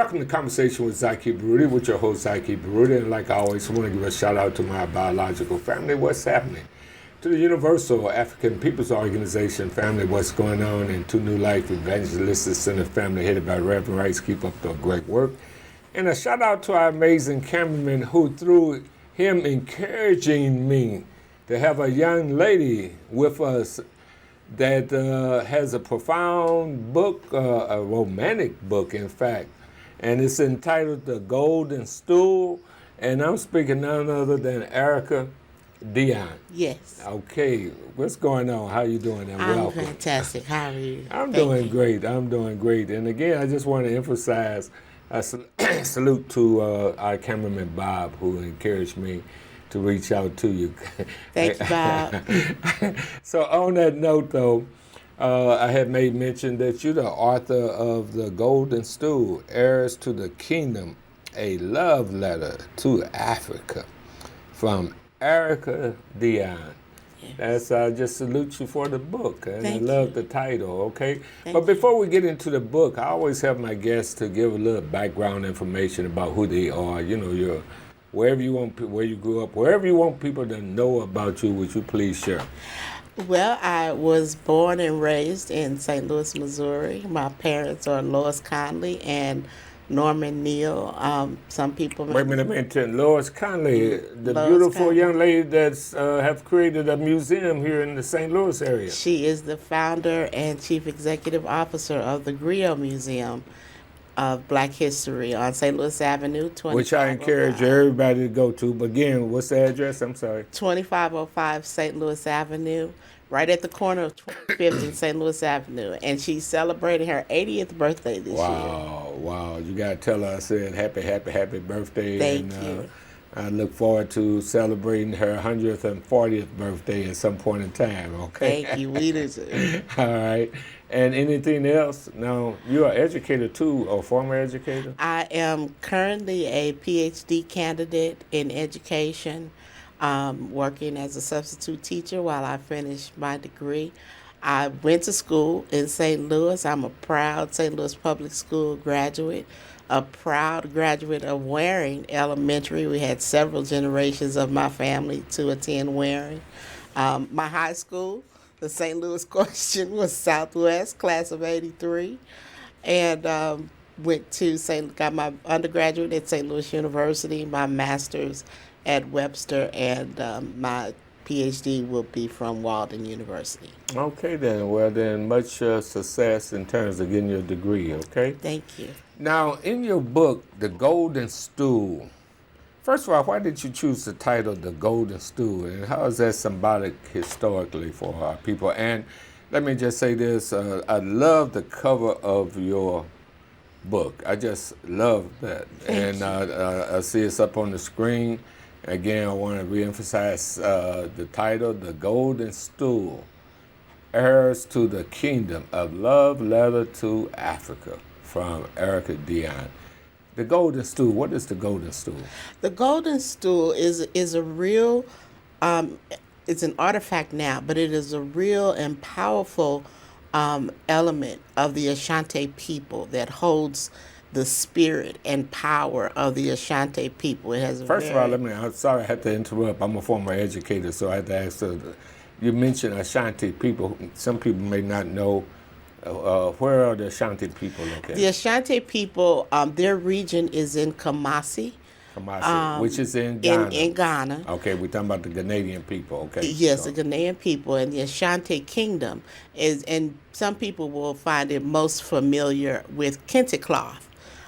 welcome to Conversation with Zaki Baruti, with your host Zaki Baruti. And like I always want to give a shout out to my biological family. What's happening? To the Universal African People's Organization family, what's going on? And to New Life Evangelistic Center family, headed by Reverend Rice. Keep up the great work. And a shout out to our amazing cameraman who, through him encouraging me to have a young lady with us that has a profound book, a romantic book, in fact, and it's entitled The Golden Stool, and I'm speaking none other than Erika Neal. Yes. Okay, what's going on? How you doing? And I'm welcome. fantastic. How are you? I'm Thank doing you. great. I'm doing great. And again, I just want to emphasize a salute to our cameraman Bob, who encouraged me to reach out to you. Thank you, Bob. So on that note, though, I had made mention that you're the author of The Golden Stool, Heirs to the Kingdom, a love letter to Africa, from Erika Neal. Yes. That's I just salute you for the book, and Thank I love you. the title. Okay, Thank but you. before we get into the book, I always have my guests to give a little background information about who they are. You know, your wherever you want, where you grew up, wherever you want people to know about you. Would you please share? Well, I was born and raised in St. Louis, Missouri. My parents are Lois Conley and Norman Neal. Some people Wait a minute, Lois Conley, the Lois beautiful Conley. young lady that's have created a museum here in the St. Louis area. She is the founder and chief executive officer of the Griot Museum of Black History on St. Louis Avenue, 2505. Which I encourage everybody to go to. But again, what's the address? I'm sorry. 2505 St. Louis Avenue, right at the corner of 25th and St. Louis Avenue. And she's celebrating her 80th birthday this year. Wow. You got to tell her I said happy birthday. Thank and, you. I look forward to celebrating her 100th and 40th birthday at some point in time, okay? Thank you. We do too. All right. And anything else? Now, you're an educator too, or former educator? I am currently a PhD candidate in education, working as a substitute teacher while I finish my degree. I went to school in St. Louis. I'm a proud St. Louis Public School graduate, a proud graduate of Waring Elementary. We had several generations of my family to attend Waring. My high school, the St. Louis Question, was Southwest, class of 83. And got my undergraduate at St. Louis University, my master's at Webster, and my PhD will be from Walden University. Okay, then. Well, then, much success in terms of getting your degree, okay? Thank you. Now, in your book, The Golden Stool, first of all, why did you choose the title The Golden Stool, and how is that symbolic historically for our people? And let me just say this, I love the cover of your book. I just love that. Thank you. I see it's up on the screen. Again, I want to reemphasize the title, The Golden Stool, Heirs to the Kingdom, a love letter to Africa, from Erika Neal. The Golden Stool, what is the Golden Stool? The Golden Stool is a real, it's an artifact now, but it is a real and powerful element of the Ashanti people that holds the spirit and power of the Ashanti people. It has First of all, I'm sorry I had to interrupt. I'm a former educator, so I had to ask, you mentioned Ashanti people. Some people may not know, where are the Ashanti people located? The Ashanti people, their region is in Kumasi. Which is in Ghana. In Ghana. Okay, we're talking about the Ghanaian people, okay. Yes, so. the Ghanaian people, and the Ashanti Kingdom is, and some people will find it most familiar with kente cloth.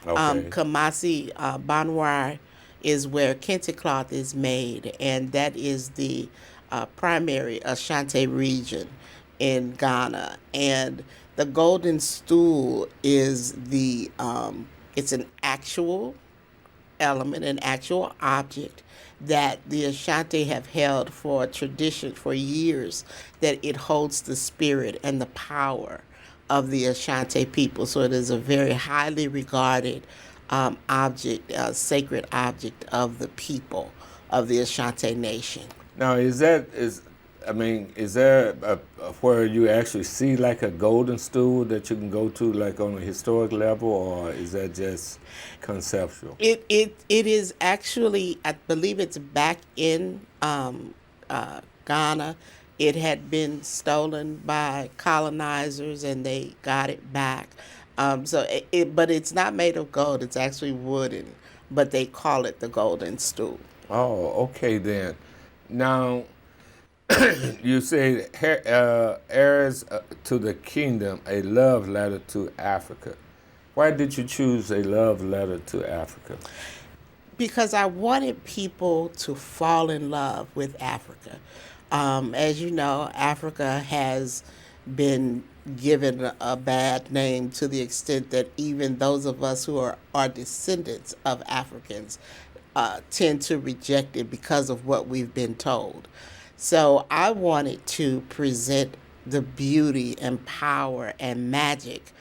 Okay. Kumasi, Banwar is where kente cloth is made, and that is the primary Ashanti region in Ghana. And the Golden Stool is it's an actual element, an actual object that the Ashanti have held for a tradition for years, that it holds the spirit and the power of the Ashanti people. So it is a very highly regarded object, sacred object of the people of the Ashanti nation. Now, I mean, is there where you actually see like a golden stool that you can go to like on a historic level, or is that just conceptual? It is actually, I believe it's back in Ghana. It had been stolen by colonizers, and they got it back. But it's not made of gold. It's actually wooden, but they call it the golden stool. Oh, okay then. Now, you say heirs to the kingdom, a love letter to Africa. Why did you choose a love letter to Africa? Because I wanted people to fall in love with Africa. As you know, Africa has been given a bad name to the extent that even those of us who are descendants of Africans tend to reject it because of what we've been told. So I wanted to present the beauty and power and magic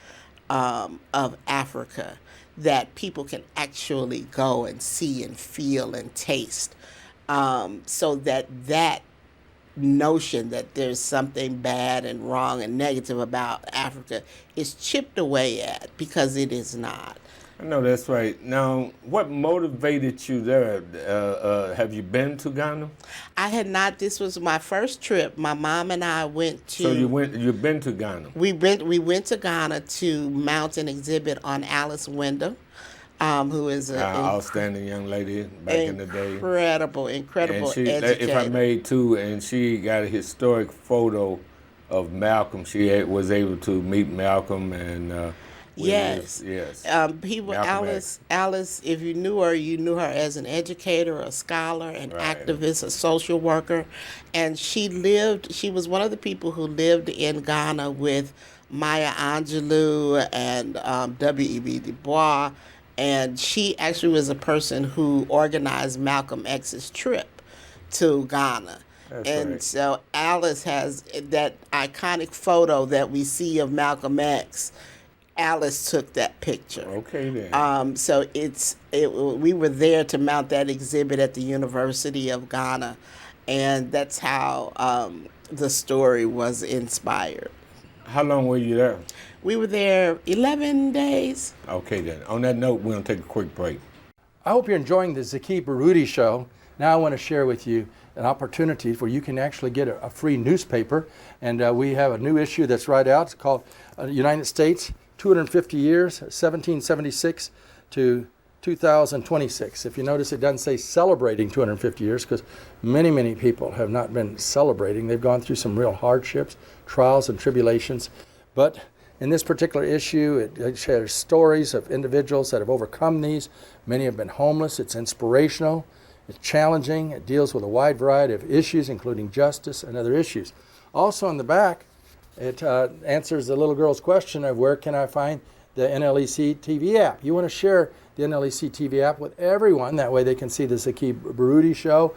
of Africa that people can actually go and see and feel and taste, so that that notion that there's something bad and wrong and negative about Africa is chipped away at, because it is not. I know that's right. Now, what motivated you there? Have you been to Ghana? I had not. This was my first trip. My mom and I went to. So you've been to Ghana? We went to Ghana to mount an exhibit on Alice Wyndham, who is an Outstanding young lady back in the day. Incredible And she, educator. if I may too, and she got a historic photo of Malcolm. She was able to meet Malcolm and. Yes. Yes. People, Malcolm X. Alice, if you knew her as an educator, a scholar, an Right. activist, a social worker. And she was one of the people who lived in Ghana with Maya Angelou and W.E.B. Du Bois. And she actually was a person who organized Malcolm X's trip to Ghana. That's And right. so Alice has that iconic photo that we see of Malcolm X. Alice took that picture. Okay then. We were there to mount that exhibit at the University of Ghana, and that's how the story was inspired. How long were you there? We were there 11 days. Okay then. On that note, we're gonna take a quick break. I hope you're enjoying the Zaki Baruti show. Now I want to share with you an opportunity where you can actually get a free newspaper. And we have a new issue that's right out. It's called United States 250 Years, 1776 to 2026. If you notice, it doesn't say celebrating 250 years, because many, many people have not been celebrating. They've gone through some real hardships, trials and tribulations. But in this particular issue, it shares stories of individuals that have overcome these. Many have been homeless. It's inspirational. It's challenging. It deals with a wide variety of issues, including justice and other issues. Also on the back, it answers the little girl's question of where can I find the NLEC TV app. You want to share the NLEC TV app with everyone. That way they can see the Zaki Baruti show,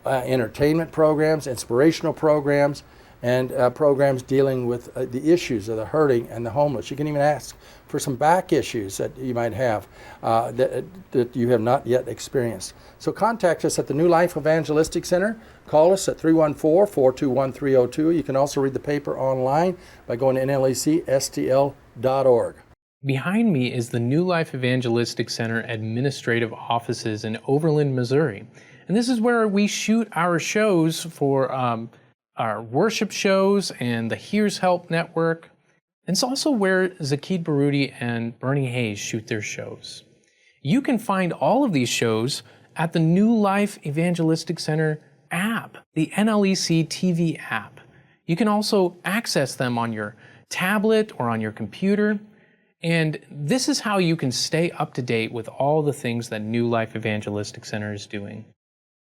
entertainment programs, inspirational programs, and programs dealing with the issues of the hurting and the homeless. You can even ask for some back issues that you might have that you have not yet experienced. So contact us at the New Life Evangelistic Center. Call us at 314-421-3002. You can also read the paper online by going to nlecstl.org. Behind me is the New Life Evangelistic Center administrative offices in Overland, Missouri. And this is where we shoot our shows for our worship shows and the Here's Help Network. And it's also where Zaki Baruti and Bernie Hayes shoot their shows. You can find all of these shows at the New Life Evangelistic Center app, the NLEC TV app. You can also access them on your tablet or on your computer. And this is how you can stay up to date with all the things that New Life Evangelistic Center is doing.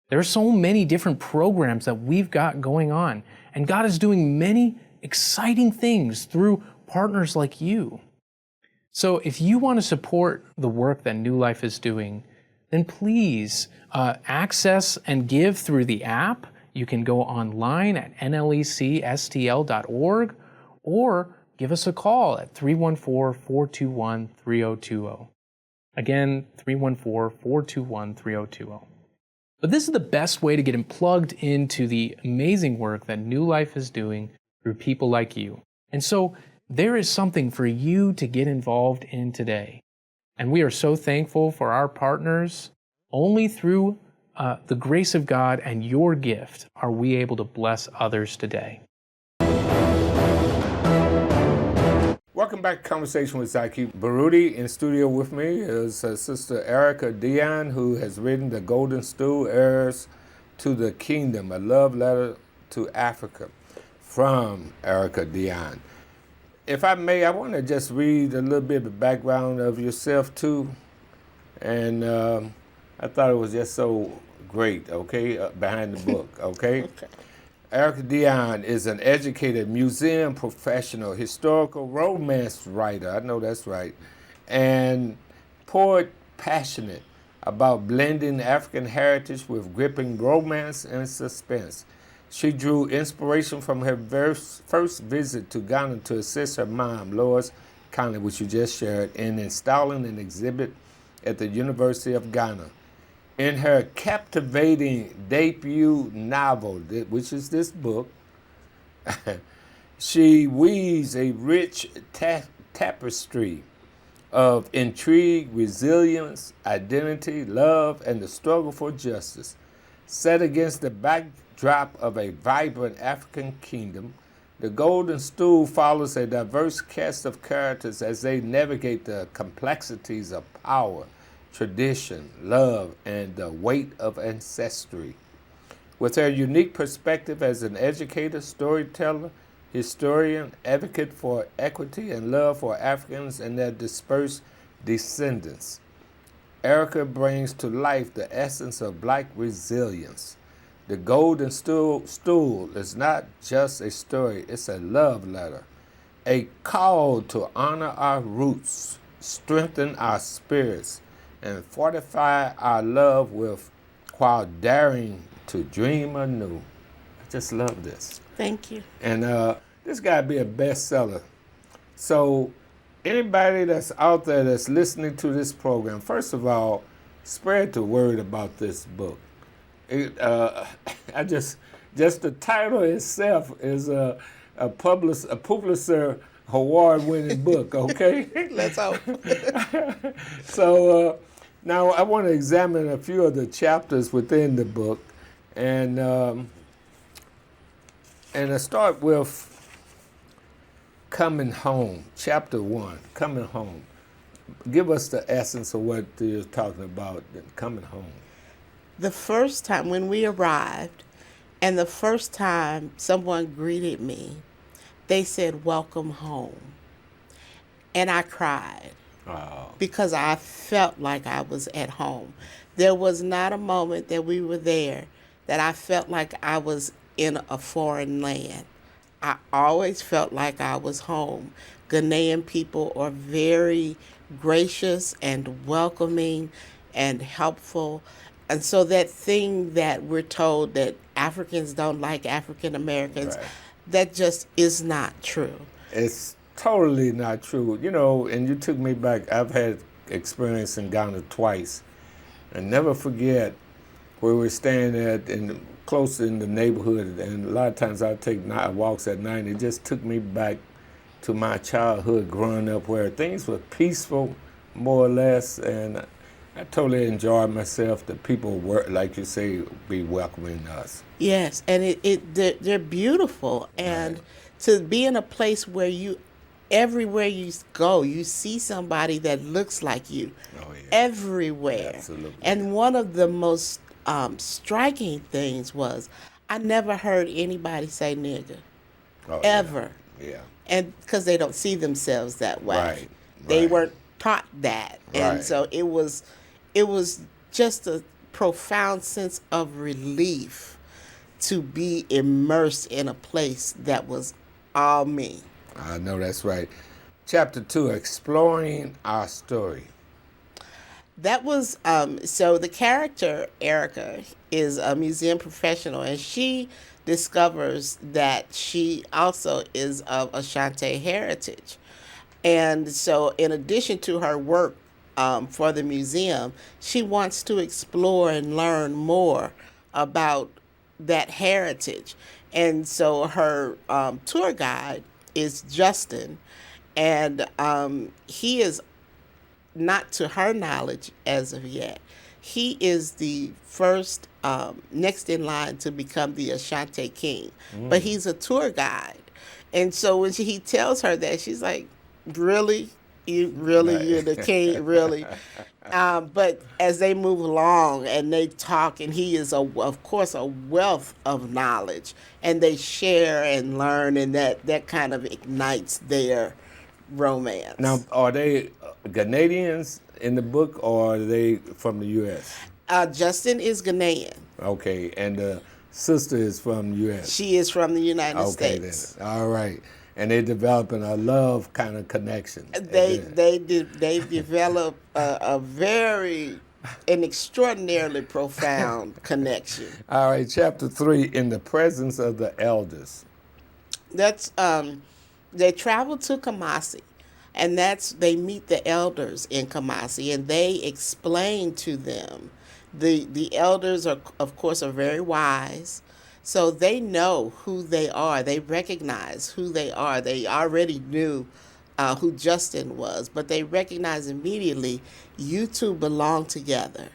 There are so many different programs that we've got going on, and God is doing many exciting things through partners like you. So if you want to support the work that New Life is doing, then please access and give through the app. You can go online at nlecstl.org or give us a call at 314-421-3020. Again, 314-421-3020. But this is the best way to get plugged into the amazing work that New Life is doing through people like you. And so there is something for you to get involved in today. And we are so thankful for our partners. Only through the grace of God and your gift are we able to bless others today. Welcome back to Conversation with Zaki Baruti. In studio with me is Sister Erika Neal, who has written The Golden Stool, Heirs to the Kingdom, a love letter to Africa, from Erika Neal. If I may, I want to just read a little bit of the background of yourself too. And I thought it was just so great, okay, behind the book, okay? Okay. Erika Neal is an educated museum professional, historical romance writer, I know that's right, and poet passionate about blending African heritage with gripping romance and suspense. She drew inspiration from her first visit to Ghana to assist her mom, Lois Conley, which you just shared, in installing an exhibit at the University of Ghana. In her captivating debut novel, which is this book, she weaves a rich tapestry of intrigue, resilience, identity, love, and the struggle for justice. Set against the backdrop of a vibrant African kingdom, The Golden Stool follows a diverse cast of characters as they navigate the complexities of power, tradition, love, and the weight of ancestry. With her unique perspective as an educator, storyteller, historian, advocate for equity and love for Africans and their dispersed descendants, Erika brings to life the essence of Black resilience. The Golden Stool is not just a story, it's a love letter, a call to honor our roots, strengthen our spirits, and fortify our love with while daring to dream anew. I just love this. Thank you. And this got to be a bestseller. So anybody that's out there that's listening to this program, first of all, spread the word about this book. Just the title itself is a Pulitzer Award-winning book. Okay, Let's hope. So now I want to examine a few of the chapters within the book, and I start with coming home. Chapter 1, coming home. Give us the essence of what you're talking about, coming home. The first time when we arrived, and the first time someone greeted me, they said, "Welcome home." And I cried because I felt like I was at home. There was not a moment that we were there that I felt like I was in a foreign land. I always felt like I was home. Ghanaian people are very gracious and welcoming and helpful. And so that thing that we're told that Africans don't like African Americans, Right. that just is not true. It's totally not true. You know, and you took me back. I've had experience in Ghana twice. And never forget where we were staying at close in the neighborhood. And a lot of times I take walks at night. It just took me back to my childhood growing up where things were peaceful, more or less. And I totally enjoyed myself. The people were, like you say, be welcoming us. Yes, and they're beautiful. And Right. to be in a place where everywhere you go, you see somebody that looks like you. Oh, yeah. Everywhere. Absolutely. And one of the most striking things was I never heard anybody say nigger, Oh, ever. Yeah. And because they don't see themselves that way. Right, They right. weren't taught that. And Right. so it was just a profound sense of relief to be immersed in a place that was all me. I know that's right. Chapter 2, exploring our story. That was so the character Erika is a museum professional, and she discovers that she also is of Ashanti heritage. And so in addition to her work for the museum, she wants to explore and learn more about that heritage. And so her tour guide is Justin, and he is, not to her knowledge as of yet, he is the first next in line to become the Ashanti King. But he's a tour guide. And so when he tells her that, she's like, really? You're the king, really? But as they move along and they talk, and he is, of course, a wealth of knowledge, and they share and learn, and that kind of ignites their romance. Now, are they Canadians in the book, or are they from the U.S.? Justin is Ghanaian. Okay, and the sister is from the U.S.? She is from the United Okay, States. then. All right. And they're developing a love kind of connection. They develop an extraordinarily profound connection. All right, chapter 3, in the presence of the elders. That's they travel to Kumasi, and they meet the elders in Kumasi, and they explain to them. The elders are, of course, very wise. So they know who they are. They recognize who they are. They already knew who Justin was, but they recognize immediately, you two belong together.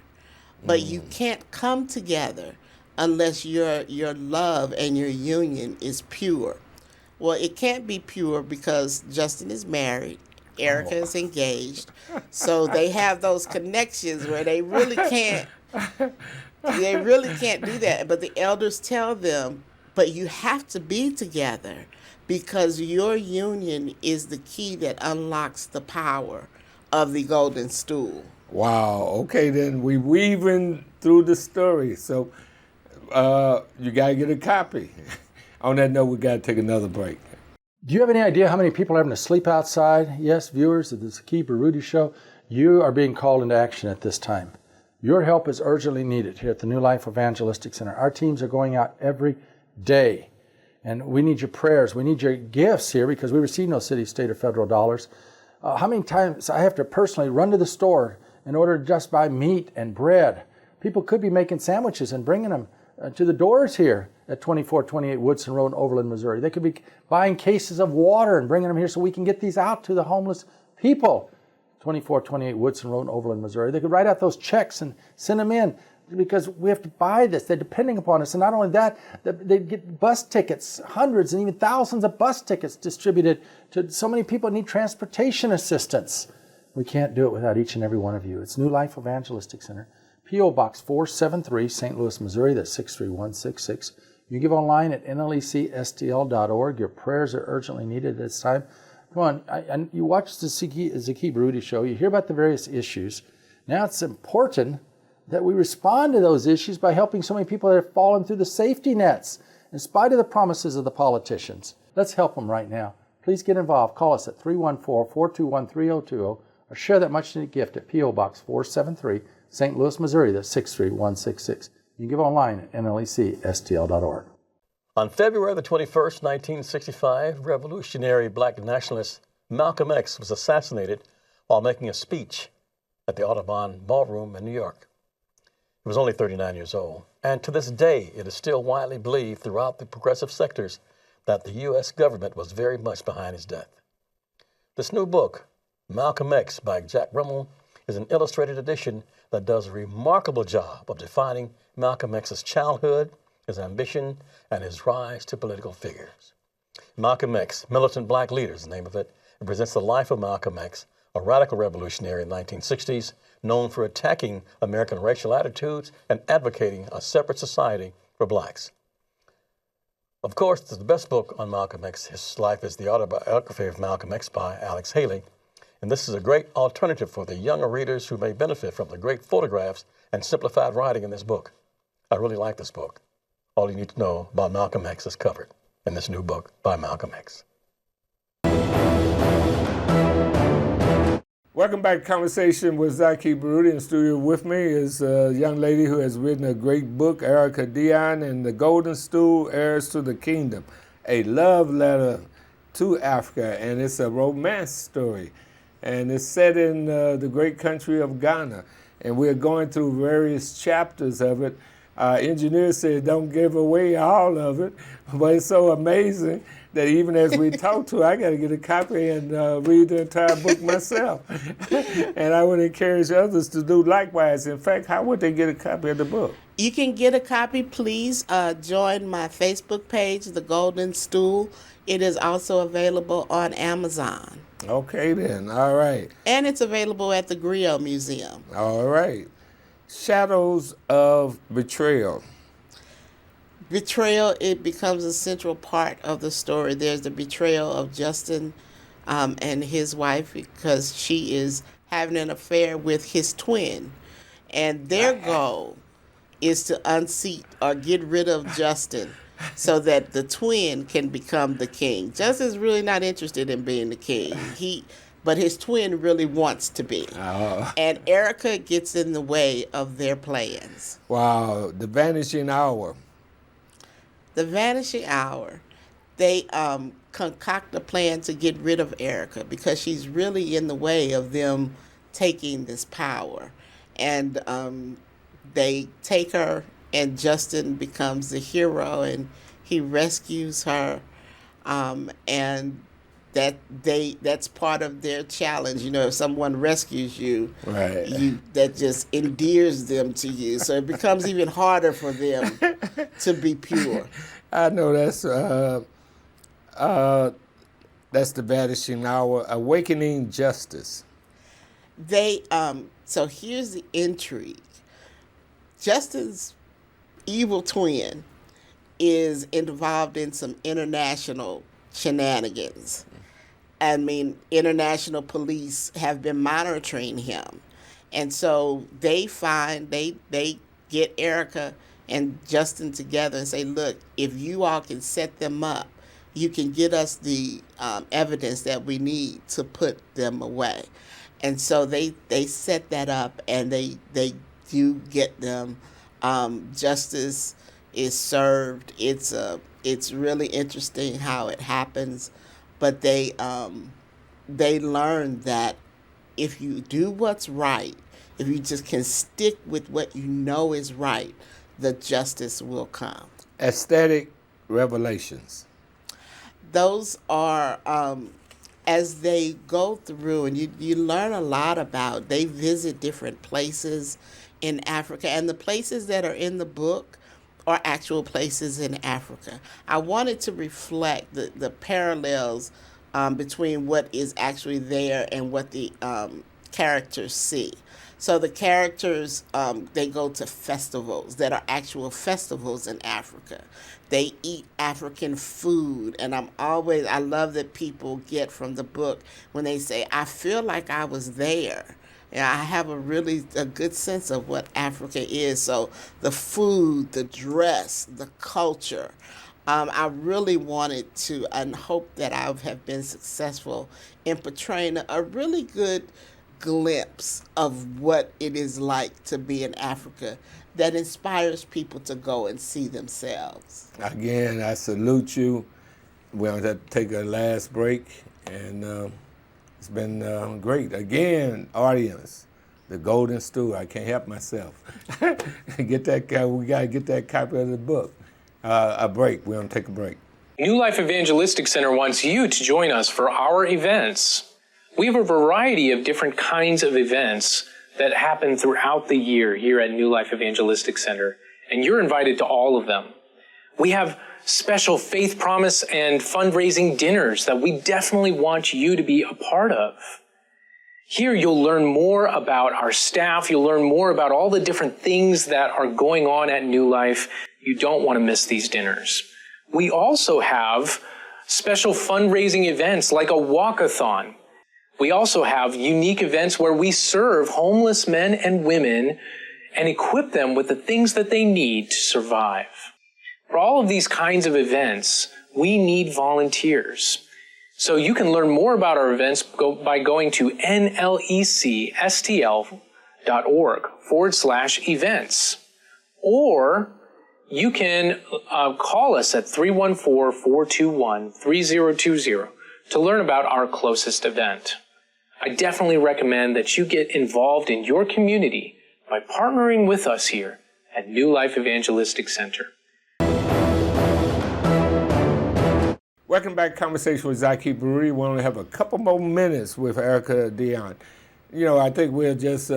But you can't come together unless your love and your union is pure. Well, it can't be pure because Justin is married. Erika is engaged. So they have those connections where they really can't do that. But the elders tell them, but you have to be together because your union is the key that unlocks the power of the golden stool. Wow. Okay, then we weaving through the story. So you got to get a copy. On that note, we got to take another break. Do you have any idea how many people are having to sleep outside? Yes, viewers of the Zaki Baruti Show, you are being called into action at this time. Your help is urgently needed here at the New Life Evangelistic Center. Our teams are going out every day, and we need your prayers. We need your gifts here because we receive no city, state, or federal dollars. How many times I have to personally run to the store in order to just buy meat and bread? People could be making sandwiches and bringing them to the doors here at 2428 Woodson Road in Overland, Missouri. They could be buying cases of water and bringing them here so we can get these out to the homeless people. 2428 Woodson Road in Overland, Missouri. They could write out those checks and send them in because we have to buy this. They're depending upon us. And not only that, they get bus tickets, hundreds and even thousands of bus tickets distributed to so many people that need transportation assistance. We can't do it without each and every one of you. It's New Life Evangelistic Center, P.O. Box 473, St. Louis, Missouri. That's 63166. You can give online at nlecstl.org. Your prayers are urgently needed at this time. Come on, you watch the Zaki Baruti Show, you hear about the various issues. Now it's important that we respond to those issues by helping so many people that have fallen through the safety nets, in spite of the promises of the politicians. Let's help them right now. Please get involved. Call us at 314-421-3020 or share that much-needed gift at P.O. Box 473, St. Louis, Missouri. That's 63166. You can give online at nlecstl.org. On February the 21st, 1965, revolutionary black nationalist Malcolm X was assassinated while making a speech at the Audubon Ballroom in New York. He was only 39 years old, and to this day, it is still widely believed throughout the progressive sectors that the U.S. government was very much behind his death. This new book, Malcolm X by Jack Rummel, is an illustrated edition that does a remarkable job of defining Malcolm X's childhood, his ambition, and his rise to political figures. Malcolm X, Militant Black Leader is the name of it. It presents the life of Malcolm X, a radical revolutionary in the 1960s, known for attacking American racial attitudes and advocating a separate society for blacks. Of course, the best book on Malcolm X, his life, is the autobiography of Malcolm X by Alex Haley. And this is a great alternative for the younger readers who may benefit from the great photographs and simplified writing in this book. I really like this book. All you need to know about Malcolm X is covered in this new book by Malcolm X. Welcome back to Conversation with Zaki Baruti. In studio with me is a young lady who has written a great book, Erika Neal, and The Golden Stool, Heirs to the Kingdom, a love letter to Africa, and it's a romance story. and it's set in the great country of Ghana. And we're going through various chapters of it. Engineers said don't give away all of it, but it's so amazing that even as we talk to, I got to get a copy and read the entire book myself. And I would encourage others to do likewise. In fact, how would they get a copy of the book? You can get a copy. Please join my Facebook page, The Golden Stool. It is also available on Amazon. Okay, then. All right. And it's available at the Griot Museum. All right. Shadows of Betrayal. Betrayal, it becomes a central part of the story. There's the betrayal of Justin and his wife because she is having an affair with his twin. And their goal is to unseat or get rid of Justin so that the twin can become the king. Justin's really not interested in being the king. But his twin really wants to be. And Erika gets in the way of their plans. Wow. The Vanishing Hour. The Vanishing Hour, they concoct a plan to get rid of Erika because she's really in the way of them taking this power. And they take her, and Justin becomes the hero, and he rescues her. And that's part of their challenge. You know, if someone rescues you, right, that just endears them to you. So it becomes even harder for them to be pure. I know that's the Vanishing Hour. Awakening Justice. They so here's the intrigue. Justin's evil twin is involved in some international shenanigans. I mean, international police have been monitoring him. And so they get Erika and Justin together and say, look, if you all can set them up, you can get us the evidence that we need to put them away. And so they set that up, and they do get them. Justice is served. It's really interesting how it happens. But they learn that if you do what's right, if you just can stick with what you know is right, the justice will come. Aesthetic revelations. Those are, as they go through, and you learn a lot about, they visit different places in Africa, and the places that are in the book are actual places in Africa. I wanted to reflect the parallels between what is actually there and what the characters see. So the characters, they go to festivals that are actual festivals in Africa. They eat African food, and I love that people get from the book when they say, I feel like I was there. Yeah, I have a good sense of what Africa is. So the food, the dress, the culture. I really wanted to, and hope that I have been successful in portraying a really good glimpse of what it is like to be in Africa that inspires people to go and see themselves. Again, I salute you. We'll have to take a last break, and it's been great. Again, audience, the Golden Stool. I can't help myself. Get that guy. We gotta get that copy of the book. A break. We're gonna take a break. New Life Evangelistic Center wants you to join us for our events. We have a variety of different kinds of events that happen throughout the year here at New Life Evangelistic Center, and you're invited to all of them. We have special faith promise and fundraising dinners that we definitely want you to be a part of. Here you'll learn more about our staff. You'll learn more about all the different things that are going on at New Life. You don't want to miss these dinners. We also have special fundraising events like a walkathon. We also have unique events where we serve homeless men and women and equip them with the things that they need to survive. For all of these kinds of events, we need volunteers. So you can learn more about our events by going to nlecstl.org/events. Or you can call us at 314-421-3020 to learn about our closest event. I definitely recommend that you get involved in your community by partnering with us here at New Life Evangelistic Center. Welcome back to Conversation with Zaki Baruti. We only have a couple more minutes with Erika Neal. You know, I think we'll just,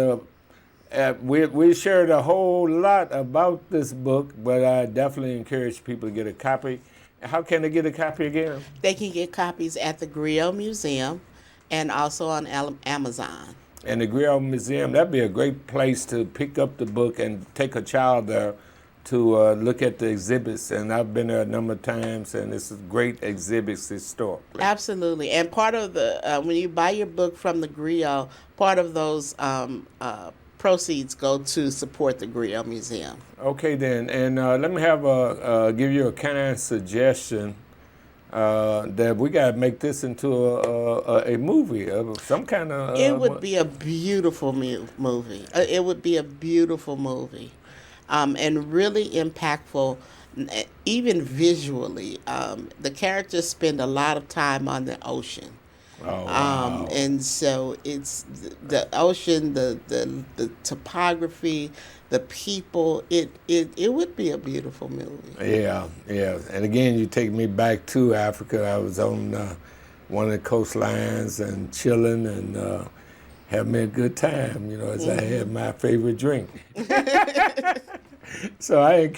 we shared a whole lot about this book, but I definitely encourage people to get a copy. How can they get a copy again? They can get copies at the Griot Museum and also on Amazon. And the Griot Museum, that'd be a great place to pick up the book and take a child there to look at the exhibits. And I've been there a number of times, and it's great exhibits historically. Absolutely. And part of the, when you buy your book from the Griot, part of those proceeds go to support the Griot Museum. Okay, then. And let me have give you a kind suggestion that we got to make this into a movie of some kind of... It would be a beautiful movie. It would be a beautiful movie. And really impactful, even visually. The characters spend a lot of time on the ocean. Oh, wow. And so it's the ocean, the topography, the people. It would be a beautiful movie. Yeah. And again, you take me back to Africa. I was on one of the coastlines and chilling and having me a good time, you know, as I had my favorite drink. So I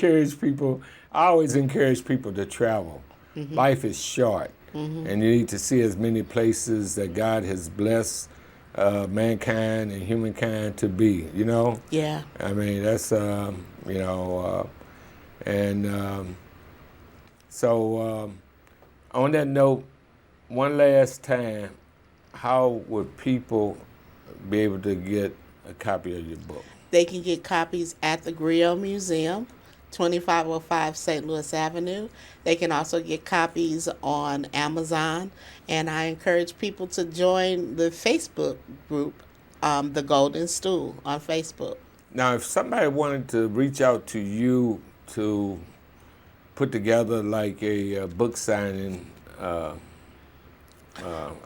always encourage people to travel. Mm-hmm. Life is short, and you need to see as many places that God has blessed mankind and humankind to be, you know? Yeah. I mean, that's, you know, so on that note, one last time, how would people be able to get a copy of your book? They can get copies at the Griot Museum, 2505 St. Louis Avenue. They can also get copies on Amazon. And I encourage people to join the Facebook group, The Golden Stool, on Facebook. Now, if somebody wanted to reach out to you to put together like a book signing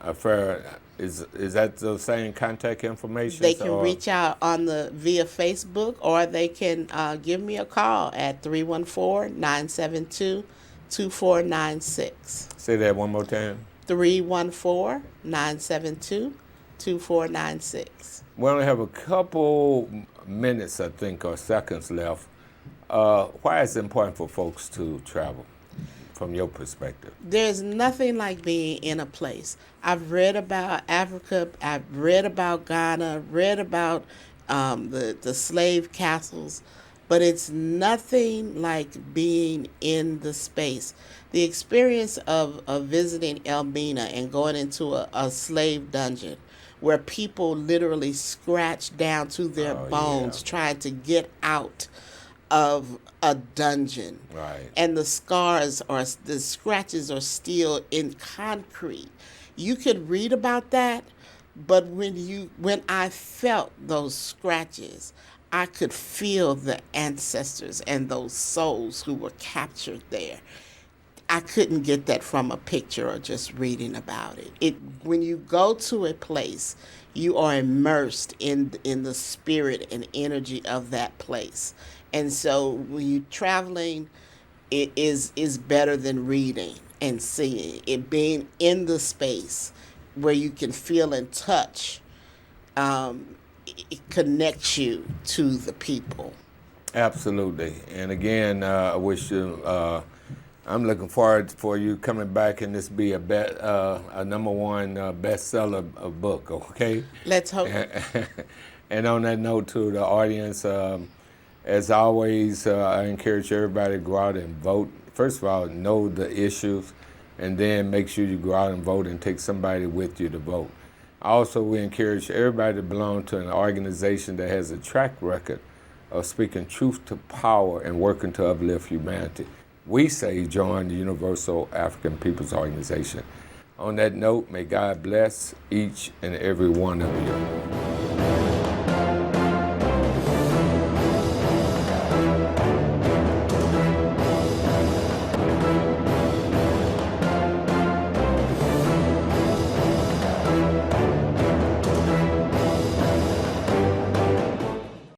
affair, is that the same contact information? They can reach out via Facebook, or they can give me a call at 314-972-2496. Say that one more time. 314-972-2496. We only have a couple minutes, I think, or seconds left. Why is it important for folks to travel, from your perspective? There's nothing like being in a place. I've read about Africa, I've read about Ghana, read about the slave castles, but it's nothing like being in the space. The experience of visiting Elmina and going into a slave dungeon where people literally scratch down to their bones trying to get out of a dungeon. Right. And the scratches are still in concrete. You could read about that, but when I felt those scratches, I could feel the ancestors and those souls who were captured there. I couldn't get that from a picture or just reading about it. When you go to a place, you are immersed in the spirit and energy of that place. And so when you're traveling, it is better than reading and seeing. It being in the space where you can feel and touch, it connects you to the people. Absolutely. And again, I wish you, I'm looking forward for you coming back and this be a number one bestseller book, okay? Let's hope. And on that note to the audience, as always, I encourage everybody to go out and vote. First of all, know the issues, and then make sure you go out and vote and take somebody with you to vote. Also, we encourage everybody to belong to an organization that has a track record of speaking truth to power and working to uplift humanity. We say join the Universal African Peoples Organization. On that note, may God bless each and every one of you.